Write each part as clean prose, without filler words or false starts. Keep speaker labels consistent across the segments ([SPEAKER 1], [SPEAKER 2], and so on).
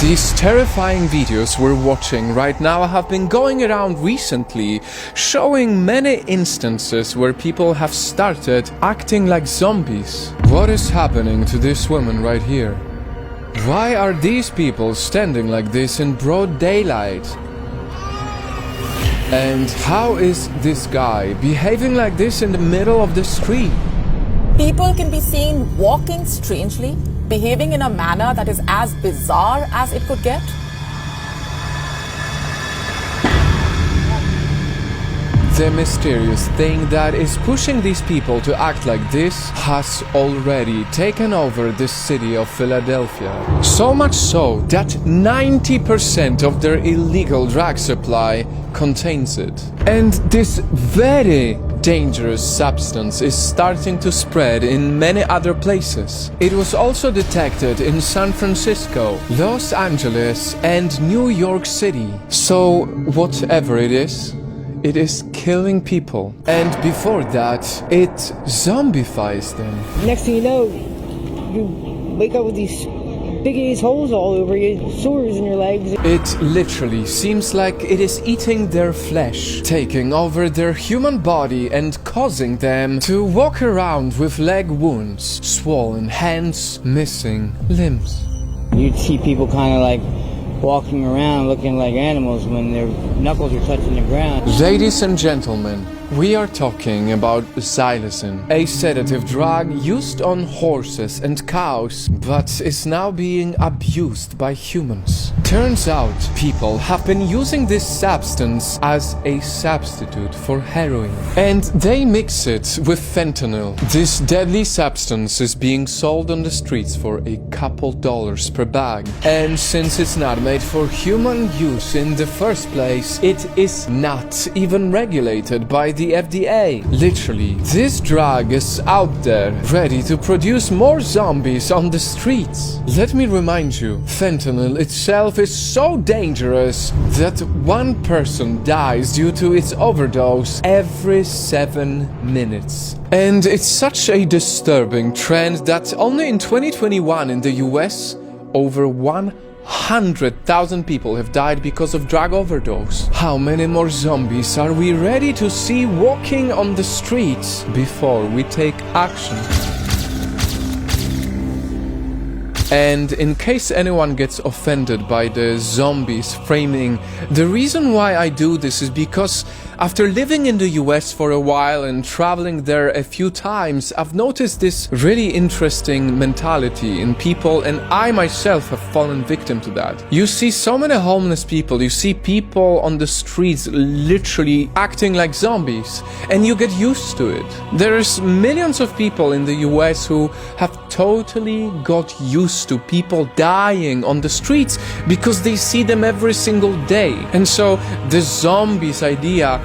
[SPEAKER 1] These terrifying videos we're watching right now have been going around recently, showing many instances where people have started acting like zombies. What is happening to this woman right here? Why are these people standing like this in broad daylight? And how is this guy behaving like this in the middle of the street?
[SPEAKER 2] People can be seen walking strangely, behaving in a manner that is as bizarre as it could get.
[SPEAKER 1] The mysterious thing that is pushing these people to act like this has already taken over the city of Philadelphia. So much so that 90% of their illegal drug supply contains it. And this very dangerous substance is starting to spread in many other places. It was also detected in San Francisco, Los Angeles, and New York City. So whatever it is killing people. And before that, it zombifies them.
[SPEAKER 3] Next thing you know, you wake up with these big ass holes all over you, sores in your legs.
[SPEAKER 1] It literally seems like it is eating their flesh, taking over their human body and causing them to walk around with leg wounds, swollen hands, missing limbs.
[SPEAKER 3] You'd see people kind of like walking around looking like animals when their knuckles are touching the ground.
[SPEAKER 1] Ladies and gentlemen, we are talking about xylazine, a sedative drug used on horses and cows, but is now being abused by humans. Turns out, people have been using this substance as a substitute for heroin. And they mix it with fentanyl. This deadly substance is being sold on the streets for a couple dollars per bag. And since it's not made for human use in the first place, it is not even regulated by the FDA. Literally, this drug is out there, ready to produce more zombies on the streets. Let me remind you, fentanyl itself is so dangerous that one person dies due to its overdose every 7 minutes. And it's such a disturbing trend that only in 2021 in the US, over 100,000 people have died because of drug overdose. How many more zombies are we ready to see walking on the streets before we take action? And in case anyone gets offended by the zombies framing, the reason why I do this is because after living in the US for a while and traveling there a few times, I've noticed this really interesting mentality in people, and I myself have fallen victim to that. You see so many homeless people, you see people on the streets literally acting like zombies, and you get used to it. There's millions of people in the US who have totally got used to people dying on the streets because they see them every single day. And so the zombies idea,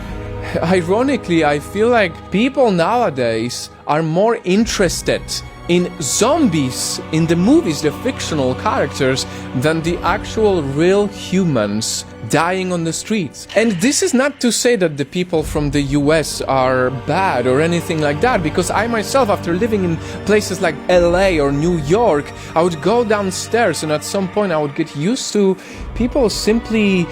[SPEAKER 1] ironically, I feel like people nowadays are more interested in zombies in the movies, the fictional characters, than the actual real humans dying on the streets. And this is not to say that the people from the US are bad or anything like that, because I myself, after living in places like LA or New York, I would go downstairs and at some point I would get used to people simply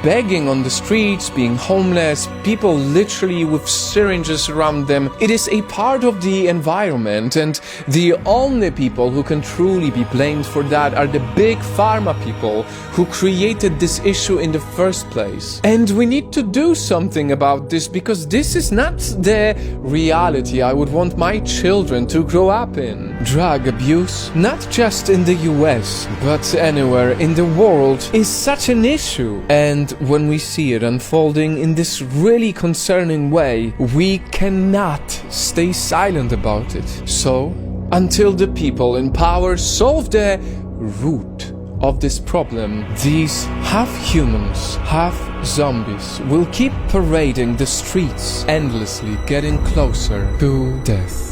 [SPEAKER 1] begging on the streets, being homeless, people literally with syringes around them. It is a part of the environment, and the only people who can truly be blamed for that are the big pharma people who created this issue in the first place. And we need to do something about this, because this is not the reality I would want my children to grow up in. Drug abuse, not just in the US, but anywhere in the world, is such an issue. And when we see it unfolding in this really concerning way, we cannot stay silent about it. So, until the people in power solve the root of this problem, these half humans, half zombies will keep parading the streets, endlessly getting closer to death.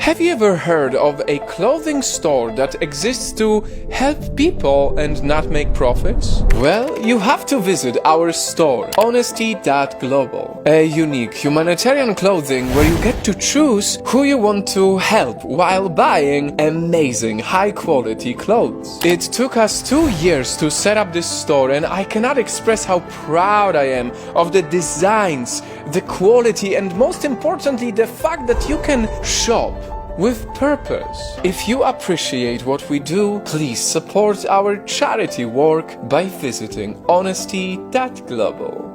[SPEAKER 1] Have you ever heard of a clothing store that exists to help people and not make profits? Well, you have to visit our store, honesty.global, a unique humanitarian clothing where you get to choose who you want to help while buying amazing high-quality clothes. It took us 2 years to set up this store, and I cannot express how proud I am of the designs, the quality, and most importantly, the fact that you can shop with purpose. If you appreciate what we do, please support our charity work by visiting honesty.global.